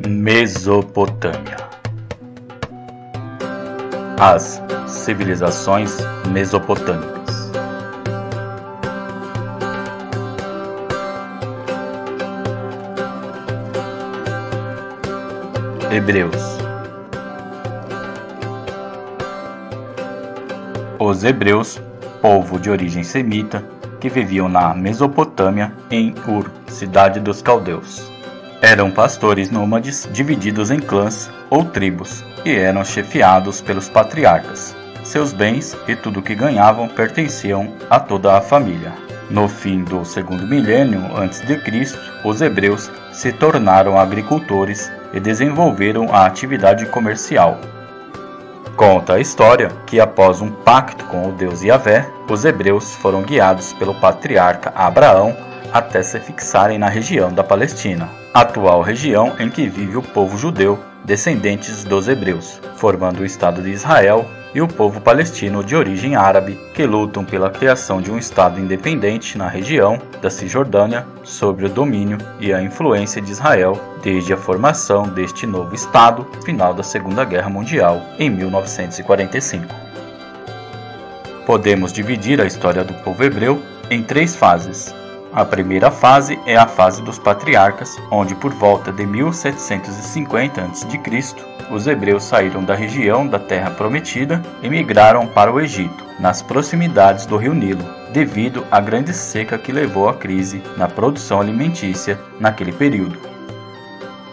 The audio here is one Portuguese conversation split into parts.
Mesopotâmia. As civilizações mesopotâmicas. Hebreus. Os hebreus, povo de origem semita, que viviam na Mesopotâmia, em Ur, cidade dos caldeus. Eram pastores nômades divididos em clãs ou tribos e eram chefiados pelos patriarcas. Seus bens e tudo o que ganhavam pertenciam a toda a família. No fim do segundo milênio a.C., os hebreus se tornaram agricultores e desenvolveram a atividade comercial. Conta a história que, após um pacto com o Deus Yahvé, os hebreus foram guiados pelo patriarca Abraão até se fixarem na região da Palestina, atual região em que vive o povo judeu, descendentes dos hebreus, formando o Estado de Israel, e o povo palestino de origem árabe, que lutam pela criação de um Estado independente na região da Cisjordânia, sob o domínio e a influência de Israel, desde a formação deste novo Estado, final da Segunda Guerra Mundial, em 1945. Podemos dividir a história do povo hebreu em três fases. A primeira fase é a fase dos patriarcas, onde por volta de 1750 a.C., os hebreus saíram da região da Terra Prometida e migraram para o Egito, nas proximidades do rio Nilo, devido à grande seca que levou à crise na produção alimentícia naquele período.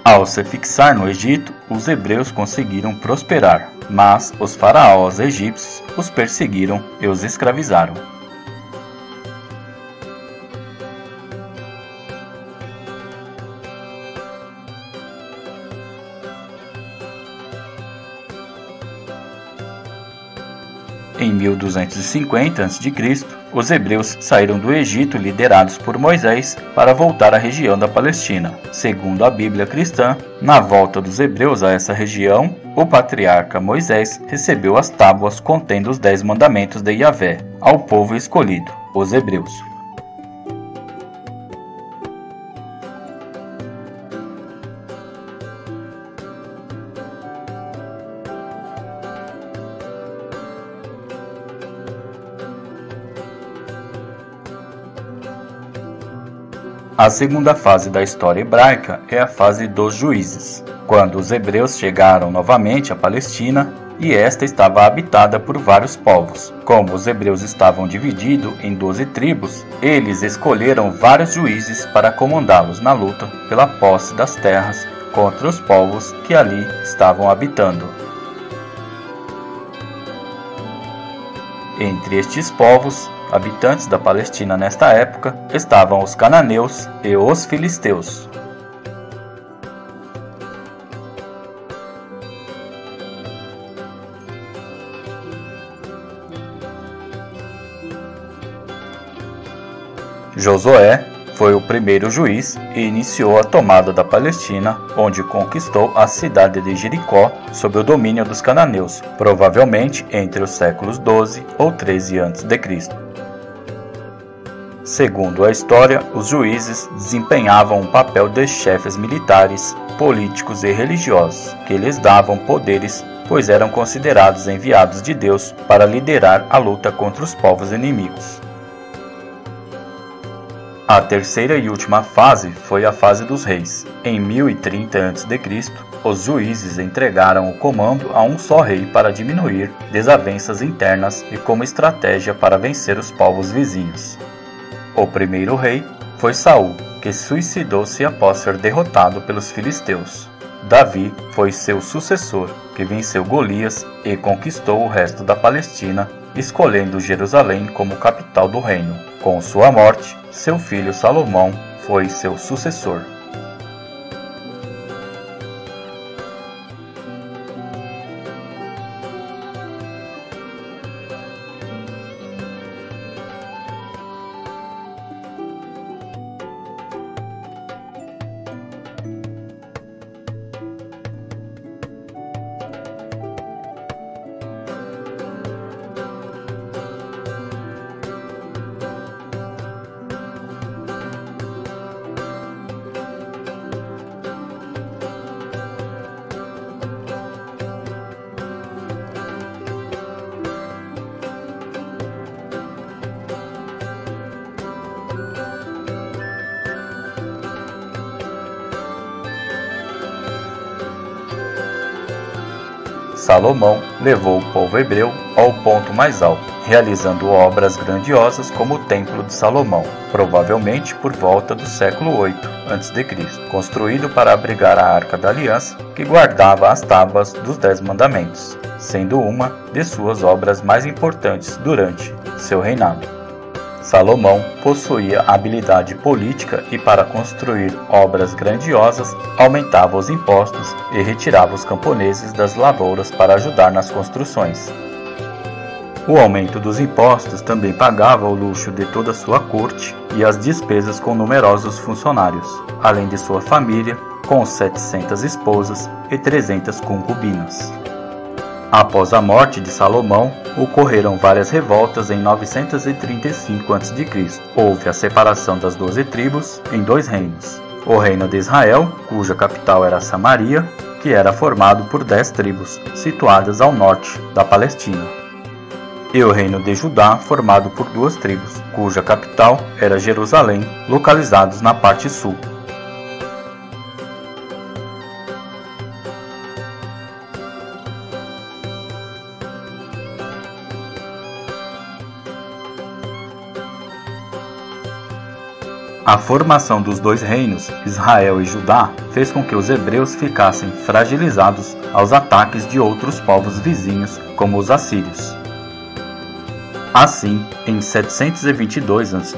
Ao se fixar no Egito, os hebreus conseguiram prosperar, mas os faraós egípcios os perseguiram e os escravizaram. Em 1250 a.C., os hebreus saíram do Egito liderados por Moisés para voltar à região da Palestina. Segundo a Bíblia cristã, na volta dos hebreus a essa região, o patriarca Moisés recebeu as tábuas contendo os 10 mandamentos de Yahvé ao povo escolhido, os hebreus. A segunda fase da história hebraica é a fase dos juízes, quando os hebreus chegaram novamente à Palestina e esta estava habitada por vários povos. Como os hebreus estavam divididos em 12 tribos, eles escolheram vários juízes para comandá-los na luta pela posse das terras contra os povos que ali estavam habitando. Entre estes povos, habitantes da Palestina nesta época, estavam os cananeus e os filisteus. Josué foi o primeiro juiz e iniciou a tomada da Palestina, onde conquistou a cidade de Jericó sob o domínio dos cananeus, provavelmente entre os séculos 12 ou 13 a.C. Segundo a história, os juízes desempenhavam um papel de chefes militares, políticos e religiosos, que lhes davam poderes, pois eram considerados enviados de Deus para liderar a luta contra os povos inimigos. A terceira e última fase foi a fase dos reis. Em 1030 a.C., os juízes entregaram o comando a um só rei para diminuir desavenças internas e como estratégia para vencer os povos vizinhos. O primeiro rei foi Saul, que suicidou-se após ser derrotado pelos filisteus. Davi foi seu sucessor, que venceu Golias e conquistou o resto da Palestina, escolhendo Jerusalém como capital do reino. Com sua morte, seu filho Salomão foi seu sucessor. Salomão levou o povo hebreu ao ponto mais alto, realizando obras grandiosas como o Templo de Salomão, provavelmente por volta do século 8 a.C., construído para abrigar a Arca da Aliança, que guardava as tábuas dos 10 mandamentos, sendo uma de suas obras mais importantes durante seu reinado. Salomão possuía habilidade política e, para construir obras grandiosas, aumentava os impostos e retirava os camponeses das lavouras para ajudar nas construções. O aumento dos impostos também pagava o luxo de toda sua corte e as despesas com numerosos funcionários, além de sua família, com 700 esposas e 300 concubinas. Após a morte de Salomão, ocorreram várias revoltas em 935 a.C. Houve a separação das 12 tribos em 2 reinos. O reino de Israel, cuja capital era Samaria, que era formado por 10 tribos, situadas ao norte da Palestina. E o reino de Judá, formado por 2 tribos, cuja capital era Jerusalém, localizados na parte sul. A formação dos 2 reinos, Israel e Judá, fez com que os hebreus ficassem fragilizados aos ataques de outros povos vizinhos, como os assírios. Assim, em 722 a.C.,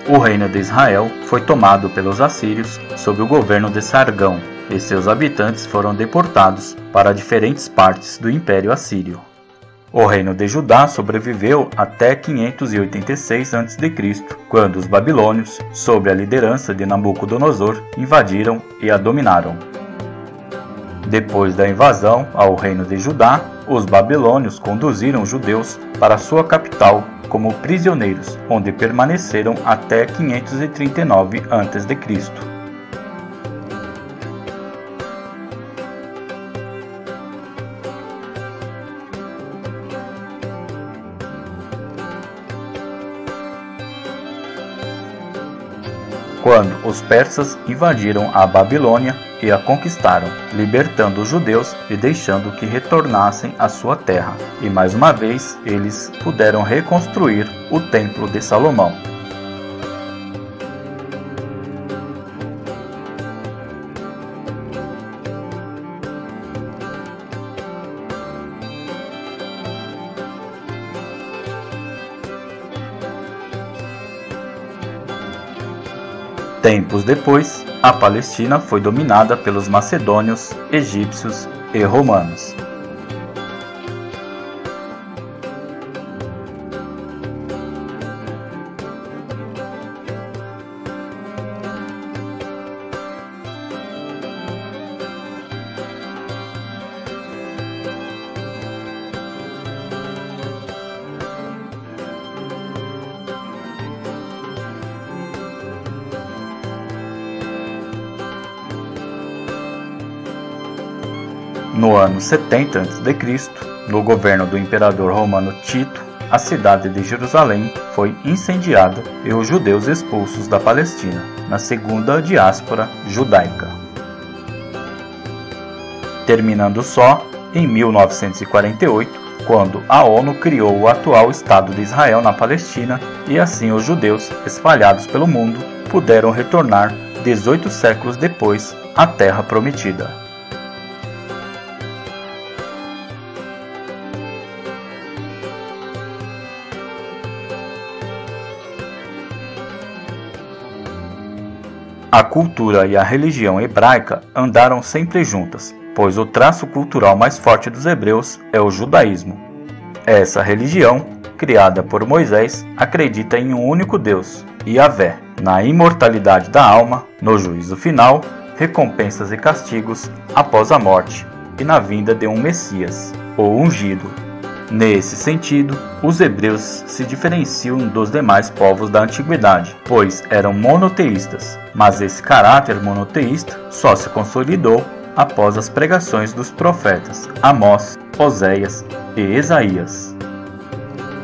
o reino de Israel foi tomado pelos assírios sob o governo de Sargão, e seus habitantes foram deportados para diferentes partes do Império Assírio. O reino de Judá sobreviveu até 586 a.C., quando os babilônios, sob a liderança de Nabucodonosor, invadiram e a dominaram. Depois da invasão ao reino de Judá, os babilônios conduziram os judeus para sua capital como prisioneiros, onde permaneceram até 539 a.C. Quando os persas invadiram a Babilônia e a conquistaram, libertando os judeus e deixando que retornassem à sua terra. E mais uma vez eles puderam reconstruir o Templo de Salomão. Tempos depois, a Palestina foi dominada pelos macedônios, egípcios e romanos. No ano 70 a.C., no governo do imperador romano Tito, a cidade de Jerusalém foi incendiada e os judeus expulsos da Palestina, na segunda diáspora judaica. Terminando só em 1948, quando a ONU criou o atual Estado de Israel na Palestina, e assim os judeus espalhados pelo mundo puderam retornar 18 séculos depois à Terra Prometida. A cultura e a religião hebraica andaram sempre juntas, pois o traço cultural mais forte dos hebreus é o judaísmo. Essa religião, criada por Moisés, acredita em um único Deus, Yahvé, na imortalidade da alma, no juízo final, recompensas e castigos após a morte e na vinda de um Messias, o ungido. Nesse sentido, os hebreus se diferenciam dos demais povos da antiguidade, pois eram monoteístas, mas esse caráter monoteísta só se consolidou após as pregações dos profetas Amós, Oséias e Isaías.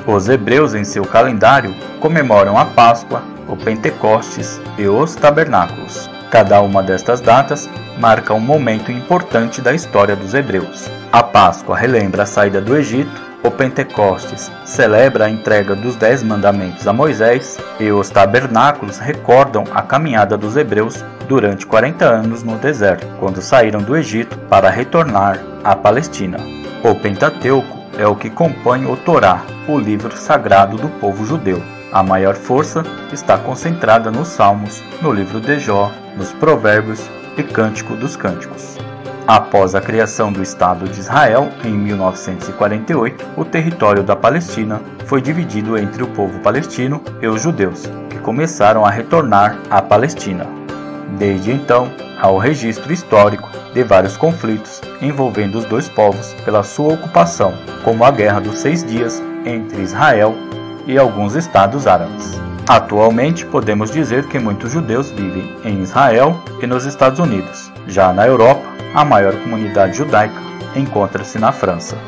Os hebreus em seu calendário comemoram a Páscoa, o Pentecostes e os Tabernáculos. Cada uma destas datas marca um momento importante da história dos hebreus. A Páscoa relembra a saída do Egito, o Pentecostes celebra a entrega dos 10 mandamentos a Moisés e os tabernáculos recordam a caminhada dos hebreus durante 40 anos no deserto, quando saíram do Egito para retornar à Palestina. O Pentateuco é o que compõe o Torá, o livro sagrado do povo judeu. A maior força está concentrada nos Salmos, no livro de Jó, nos Provérbios e Cântico dos Cânticos. Após a criação do Estado de Israel, em 1948, o território da Palestina foi dividido entre o povo palestino e os judeus, que começaram a retornar à Palestina. Desde então, há o registro histórico de vários conflitos envolvendo os dois povos pela sua ocupação, como a Guerra dos 6 Dias entre Israel e alguns estados árabes. Atualmente, podemos dizer que muitos judeus vivem em Israel e nos Estados Unidos. Já na Europa, a maior comunidade judaica encontra-se na França.